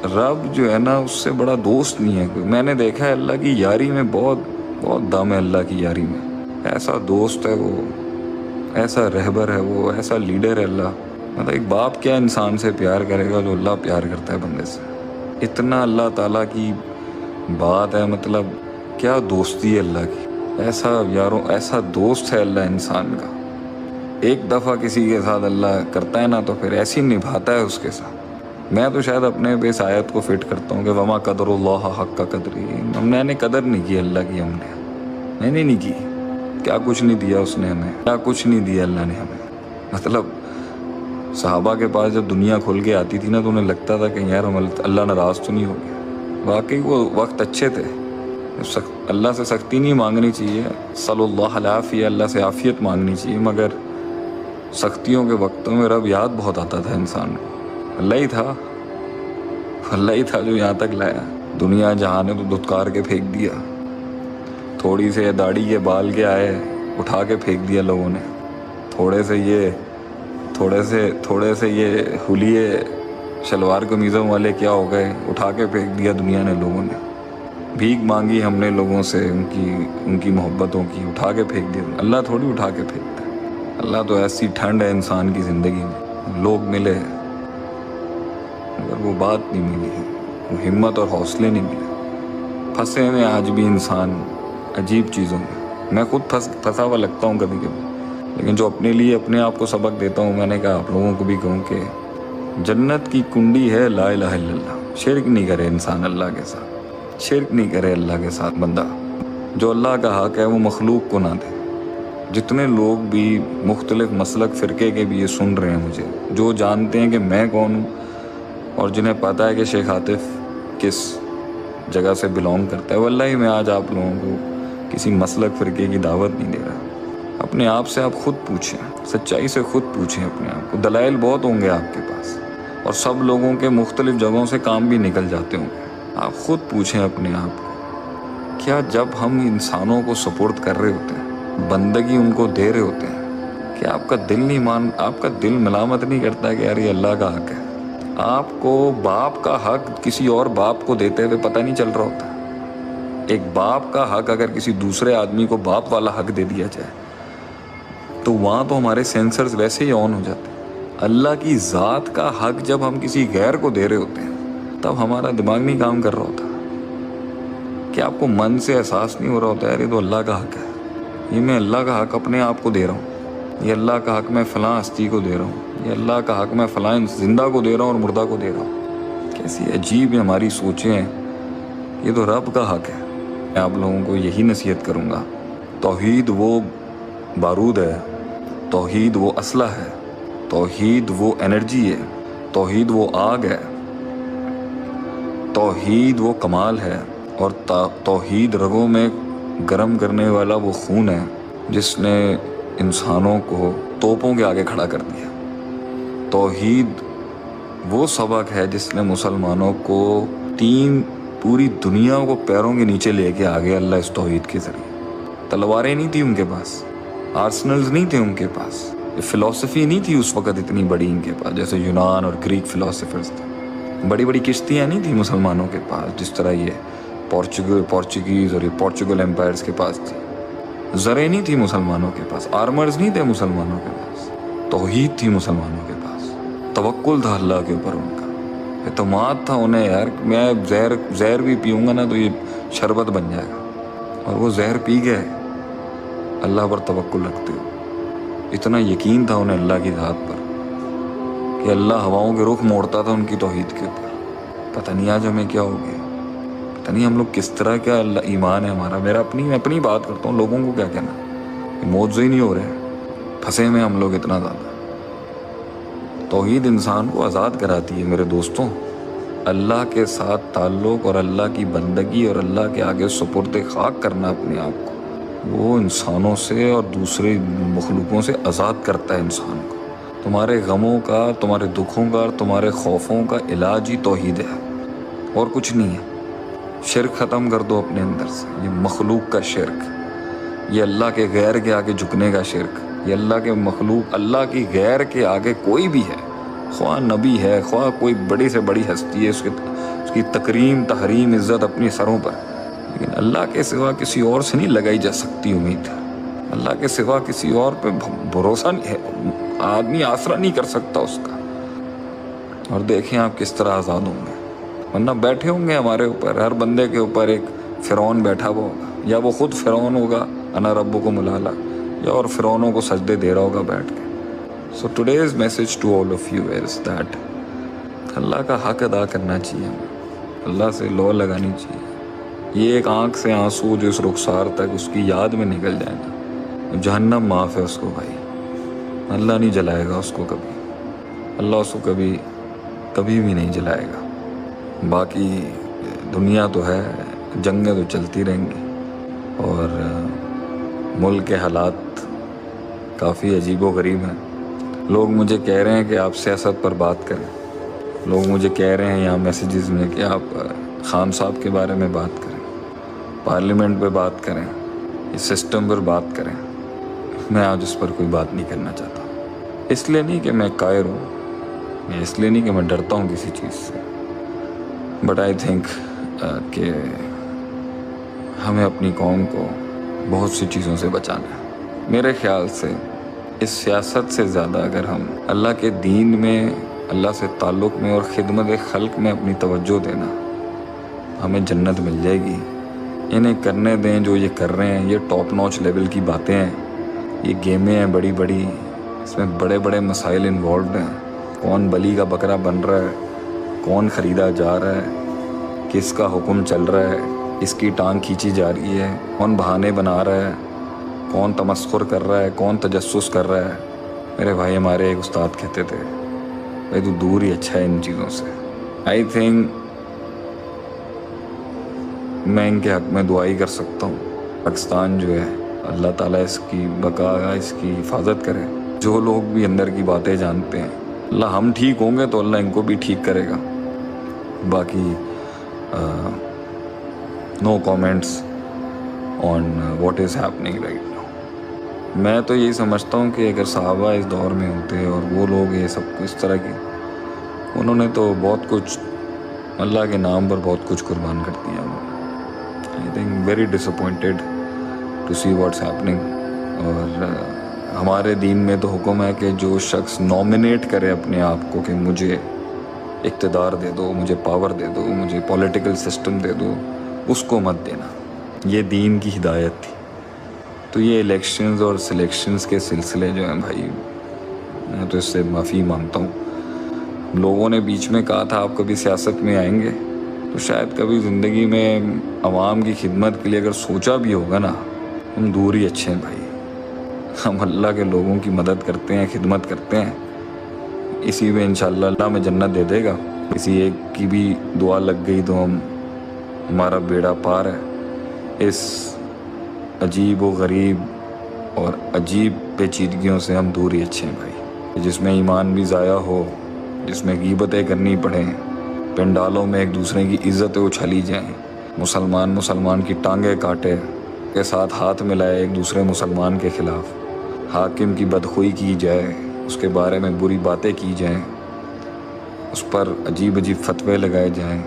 رب جو ہے نا اس سے بڑا دوست نہیں ہے کوئی. میں نے دیکھا ہے اللہ کی یاری میں بہت بہت دم ہے. اللہ کی یاری میں ایسا دوست ہے وہ، ایسا رہبر ہے وہ، ایسا لیڈر ہے اللہ. مطلب ایک باپ کیا انسان سے پیار کرے گا جو اللہ پیار کرتا ہے بندے سے. اتنا اللہ تعالیٰ کی بات ہے. مطلب کیا دوستی ہے اللہ کی. ایسا یاروں ایسا دوست ہے اللہ انسان کا. ایک دفعہ کسی کے ساتھ اللہ کرتا ہے نا تو پھر ایسی نبھاتا ہے اس کے ساتھ. میں تو شاید اپنے پہ اس آیت کو فٹ کرتا ہوں کہ وما قدر اللہ حق کا قدری. میں نے قدر نہیں کی اللہ کی. میں نے نہیں کی. کیا کچھ نہیں دیا اس نے ہمیں، کیا کچھ نہیں دیا اللہ نے ہمیں. مطلب صحابہ کے پاس جب دنیا کھل کے آتی تھی نا تو انہیں لگتا تھا کہ یار اللہ ناراض تو نہیں ہو گیا. واقعی وہ وقت اچھے تھے. اللہ سے سختی نہیں مانگنی چاہیے، صلی اللہ علیہ، اللہ سے عافیت مانگنی چاہیے، مگر سختیوں کے وقتوں میں رب یاد بہت آتا تھا انسان کو. اللہ ہی تھا جو یہاں تک لایا. دنیا جہاں نے تو دھتکار کے پھینک دیا. تھوڑی سے داڑھی کے بال کے آئے اٹھا کے پھینک دیا لوگوں نے. تھوڑے سے یہ حلیے شلوار قمیضوں والے کیا ہو گئے، اٹھا کے پھینک دیا دنیا نے. لوگوں نے بھیک مانگی ہم نے لوگوں سے، ان کی محبتوں کی، اٹھا کے پھینک دیا. اللہ تھوڑی اٹھا کے پھینکتا ہے. اللہ تو ایسی ٹھنڈ ہے انسان کی زندگی میں. لوگ ملے مگر وہ بات نہیں ملی ہے، وہ ہمت اور حوصلے نہیں ملے. پھنسے میں آج بھی انسان عجیب چیزوں میں. میں خود پھنسا ہوا لگتا ہوں کبھی کبھی، لیکن جو اپنے لیے اپنے آپ کو سبق دیتا ہوں، میں نے کہا آپ لوگوں کو بھی کہوں کہ جنت کی کنڈی ہے لا الہ الا اللہ. شرک نہیں کرے انسان اللہ کے ساتھ. شرک نہیں کرے اللہ کے ساتھ بندہ. جو اللہ کا حق ہے وہ مخلوق کو نہ دے. جتنے لوگ بھی مختلف مسلک فرقے کے بھی یہ سن رہے ہیں مجھے، جو جانتے ہیں کہ میں کون ہوں اور جنہیں پتہ ہے کہ شیخ عاطف کس جگہ سے بلونگ کرتا ہے، واللہ میں آج آپ لوگوں کو کسی مسلک فرقے کی دعوت نہیں دے رہا. اپنے آپ سے آپ خود پوچھیں، سچائی سے خود پوچھیں اپنے آپ کو. دلائل بہت ہوں گے آپ کے پاس اور سب لوگوں کے مختلف جگہوں سے کام بھی نکل جاتے ہوں گے. آپ خود پوچھیں اپنے آپ کو، کیا جب ہم انسانوں کو سپورٹ کر رہے ہوتے ہیں، بندگی ان کو دے رہے ہوتے ہیں، کہ آپ کا دل ملامت نہیں کرتا کہ یار یہ اللہ کا حق ہے. آپ کو باپ کا حق کسی اور باپ کو دیتے ہوئے پتہ نہیں چل رہا ہوتا. ایک باپ کا حق اگر کسی دوسرے آدمی کو باپ والا حق دے دیا جائے تو وہاں تو ہمارے سینسرز ویسے ہی آن ہو جاتے ہیں. اللہ کی ذات کا حق جب ہم کسی غیر کو دے رہے ہوتے ہیں تب ہمارا دماغ نہیں کام کر رہا ہوتا. کہ آپ کو من سے احساس نہیں ہو رہا ہوتا ہے یہ تو اللہ کا حق ہے، یہ میں اللہ کا حق اپنے آپ کو دے رہا ہوں، یہ اللہ کا حق میں فلاں ہستی کو دے رہا ہوں، یہ اللہ کا حق میں فلاں زندہ کو دے رہا ہوں اور مردہ کو دے رہا ہوں. کیسی عجیب ہماری سوچیں ہیں. یہ تو رب کا حق ہے. میں آپ لوگوں کو یہی نصیحت کروں گا، توحید وہ بارود ہے، توحید وہ اسلحہ ہے، توحید وہ انرجی ہے، توحید وہ آگ ہے، توحید وہ کمال ہے، اور توحید رگوں میں گرم کرنے والا وہ خون ہے جس نے انسانوں کو توپوں کے آگے کھڑا کر دیا. توحید وہ سبق ہے جس نے مسلمانوں کو پوری دنیا کو پیروں کے نیچے لے کے آگے. اللہ اس توحید کے ذریعے. تلواریں نہیں تھی ان کے پاس، آرسنلز نہیں تھے ان کے پاس، فلسفی نہیں تھی اس وقت اتنی بڑی ان کے پاس جیسے یونان اور گریک فلسفرز تھے. بڑی بڑی کشتیاں نہیں تھیں مسلمانوں کے پاس جس طرح یہ پورچوگیز اور یہ پورچوگل امپائرز کے پاس تھی. زریں نہیں تھی مسلمانوں کے پاس، آرمرز نہیں تھے مسلمانوں کے پاس. توحید تھی مسلمانوں کے پاس. توکل تھا اللہ کے اوپر، ان کا اعتماد تھا انہیں. یار میں زہر بھی پیوں گا نا تو یہ شربت بن جائے گا، اور وہ زہر پی گئے اللہ پر توکل رکھتے ہوئے. اتنا یقین تھا انہیں اللہ کی ذات پر کہ اللہ ہواؤں کے رخ موڑتا تھا ان کی توحید کے اوپر. پتہ نہیں آج ہمیں کیا ہو گیا، پتہ نہیں ہم لوگ کس طرح کا اللہ ایمان ہے ہمارا. میں اپنی بات کرتا ہوں، لوگوں کو کیا کہنا. موضوع ہی نہیں ہو رہے، پھنسے میں ہم لوگ اتنا زیادہ. توحید انسان کو آزاد کراتی ہے میرے دوستوں. اللہ کے ساتھ تعلق اور اللہ کی بندگی اور اللہ کے آگے سپرد خاک کرنا اپنے آپ کو، وہ انسانوں سے اور دوسرے مخلوقوں سے آزاد کرتا ہے انسان کو. تمہارے غموں کا، تمہارے دکھوں کا اور تمہارے خوفوں کا علاج ہی توحید ہے، اور کچھ نہیں ہے. شرک ختم کر دو اپنے اندر سے. یہ مخلوق کا شرک، یہ اللہ کے غیر کے آگے جھکنے کا شرک، یہ اللہ کے مخلوق، اللہ کی غیر کے آگے کوئی بھی ہے خواہ نبی ہے، خواہ کوئی بڑی سے بڑی ہستی ہے، اس کی تکریم تحریم عزت اپنی سروں پر، لیکن اللہ کے سوا کسی اور سے نہیں لگائی جا سکتی امید۔ اللہ کے سوا کسی اور پہ بھروسہ نہیں ہے، آدمی آسرا نہیں کر سکتا اس کا۔ اور دیکھیں آپ کس طرح آزاد ہوں گے، ورنہ بیٹھے ہوں گے ہمارے اوپر، ہر بندے کے اوپر ایک فرعون بیٹھا ہوا ہوگا، یا وہ خود فرعون ہوگا انا ربکم الاعلی، یا اور فرعونوں کو سجدے دے رہا ہوگا بیٹھ کے۔ So today's message to all of you is that اللہ کا حق ادا کرنا چاہیے ہمیں، اللہ سے لو لگانی چاہیے۔ یہ ایک آنکھ سے آنسو جو اس رخسار تک اس کی یاد میں نکل جائے گا، جہنم معاف ہے اس کو بھائی، اللہ نہیں جلائے گا اس کو کبھی، اللہ اس کو کبھی بھی نہیں جلائے گا۔ باقی دنیا تو ہے، جنگیں تو چلتی رہیں گی، اور ملک کے حالات کافی عجیب و غریب ہیں۔ لوگ مجھے کہہ رہے ہیں کہ آپ سیاست پر بات کریں، لوگ مجھے کہہ رہے ہیں یہاں میسیجز میں کہ آپ خان صاحب کے بارے میں بات کریں، پارلیمنٹ پہ بات کریں، اس سسٹم پر بات کریں۔ میں آج اس پر کوئی بات نہیں کرنا چاہتا، اس لیے نہیں کہ میں قائر ہوں، یا اس لیے نہیں کہ میں ڈرتا ہوں کسی چیز سے، بٹ آئی تھنک کہ ہمیں اپنی قوم کو بہت سی چیزوں سے بچانا ہے۔ میرے خیال سے اس سیاست سے زیادہ اگر ہم اللہ کے دین میں، اللہ سے تعلق میں اور خدمت خلق میں اپنی توجہ دینا، ہمیں جنت مل جائے گی۔ انہیں کرنے دیں جو یہ کر رہے ہیں، یہ ٹاپ نوچ لیول کی باتیں ہیں، یہ گیمیں ہیں بڑی بڑی، اس میں بڑے بڑے مسائل انوالوڈ ہیں، کون بلی کا بکرا بن رہا ہے، کون خریدا جا رہا ہے، کس کا حکم چل رہا ہے، کس کی ٹانگ کھینچی جا رہی ہے، کون بہانے بنا رہا ہے، کون تمسخر کر رہا ہے، کون تجسس کر رہا ہے۔ میرے بھائی ہمارے ایک استاد کہتے تھے بھائی تو دور ہی اچھا ہے ان چیزوں سے۔ آئی تھنک میں ان کے حق میں دعائی کر سکتا ہوں، پاکستان جو ہے اللہ تعالیٰ اس کی بقا، اس کی حفاظت کرے۔ جو لوگ بھی اندر کی باتیں جانتے ہیں، اللہ ہم ٹھیک ہوں گے تو اللہ ان کو بھی ٹھیک کرے گا۔ باقی no comments on what is happening right now. میں تو یہی سمجھتا ہوں کہ اگر صحابہ اس دور میں ہوتے اور وہ لوگ یہ سب اس طرح کے، انہوں نے تو بہت کچھ اللہ کے نام پر بہت کچھ قربان کر دیا۔ I think very disappointed to see what's happening. اور ہمارے دین میں تو حکم ہے کہ جو شخص نامنیٹ کرے اپنے آپ کو کہ مجھے اقتدار دے دو، مجھے پاور دے دو، مجھے پولیٹیکل سسٹم دے دو، اس کو مت دینا۔ یہ دین کی ہدایت تھی۔ تو یہ الیکشنز اور سلیکشنز کے سلسلے جو ہیں بھائی، میں تو اس سے معافی مانگتا ہوں۔ لوگوں نے بیچ میں کہا تھا آپ کبھی سیاست میں آئیں گے، تو شاید کبھی زندگی میں عوام کی خدمت کے لیے اگر سوچا بھی ہوگا نا، ہم دور ہی اچھے ہیں بھائی۔ ہم اللہ کے لوگوں کی مدد کرتے ہیں، خدمت کرتے ہیں، اسی میں انشاءاللہ اللہ میں جنت دے دے گا۔ کسی ایک کی بھی دعا لگ گئی تو ہمارا بیڑا پار ہے۔ اس عجیب و غریب اور عجیب پیچیدگیوں سے ہم دور ہی اچھے ہیں بھائی، جس میں ایمان بھی ضائع ہو، جس میں غیبتیں کرنی پڑیں، پنڈالوں میں ایک دوسرے کی عزتیں اچھالی جائیں، مسلمان کی ٹانگیں کاٹے، کے ساتھ ہاتھ ملائے ایک دوسرے مسلمان کے خلاف، حاکم کی بدخوئی کی جائے، اس کے بارے میں بری باتیں کی جائیں، اس پر عجیب فتوے لگائے جائیں،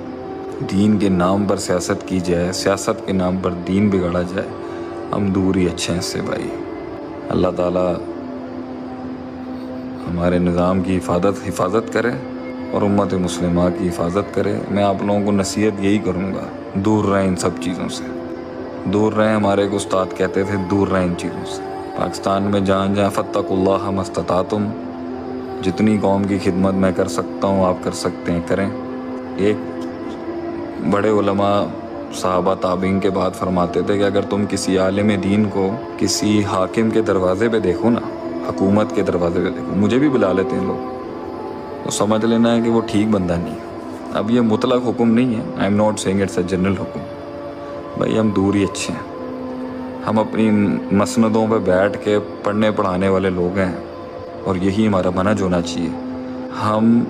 دین کے نام پر سیاست کی جائے، سیاست کے نام پر دین بگاڑا جائے، ہم دور ہی اچھے ہیں اس سے بھائی۔ اللہ تعالیٰ ہمارے نظام کی حفاظت کرے اور امت مسلمہ کی حفاظت کرے۔ میں آپ لوگوں کو نصیحت یہی کروں گا، دور رہیں ان سب چیزوں سے، دور رہیں۔ ہمارے ایک استاد کہتے تھے دور رہیں ان چیزوں سے۔ پاکستان میں جہاں فاتقوا اللہ ما استطعتم، جتنی قوم کی خدمت میں کر سکتا ہوں آپ کر سکتے ہیں، کریں۔ ایک بڑے علماء صحابہ تابعین کے بعد فرماتے تھے کہ اگر تم کسی عالم دین کو کسی حاکم کے دروازے پہ دیکھو نا، حکومت کے دروازے پہ دیکھو، مجھے بھی بلا لیتے ہیں لوگ، تو سمجھ لینا ہے کہ وہ ٹھیک بندہ نہیں ہے۔ اب یہ مطلق حکم نہیں ہے، I am not saying it's a general حکم۔ بھائی ہم دور ہی اچھے ہیں، ہم اپنی مسندوں پہ بیٹھ کے پڑھنے پڑھانے والے لوگ ہیں، اور یہی ہمارا منہج ہونا چاہیے۔ ہم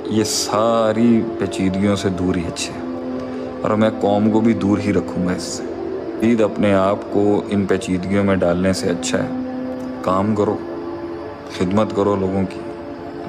یہ ساری پیچیدگیوں سے دور ہی اچھے ہیں، اور میں قوم کو بھی دور ہی رکھوں گا اس سے۔ عید اپنے آپ کو ان پیچیدگیوں میں ڈالنے سے اچھا ہے کام کرو، خدمت کرو لوگوں کی،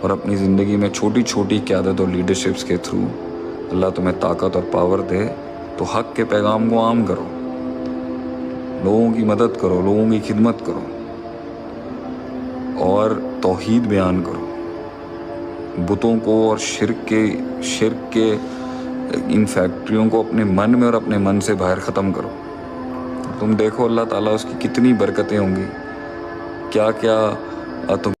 اور اپنی زندگی میں چھوٹی چھوٹی قیادت اور لیڈرشپس کے تھرو اللہ تمہیں طاقت اور پاور دے تو حق کے پیغام کو عام کرو، لوگوں کی مدد کرو، لوگوں کی خدمت کرو اور توحید بیان کرو، بتوں کو اور شرک کے ان فیکٹریوں کو اپنے من میں اور اپنے من سے باہر ختم کرو۔ تم دیکھو اللہ تعالیٰ اس کی کتنی برکتیں ہوں گی، کیا کیا تم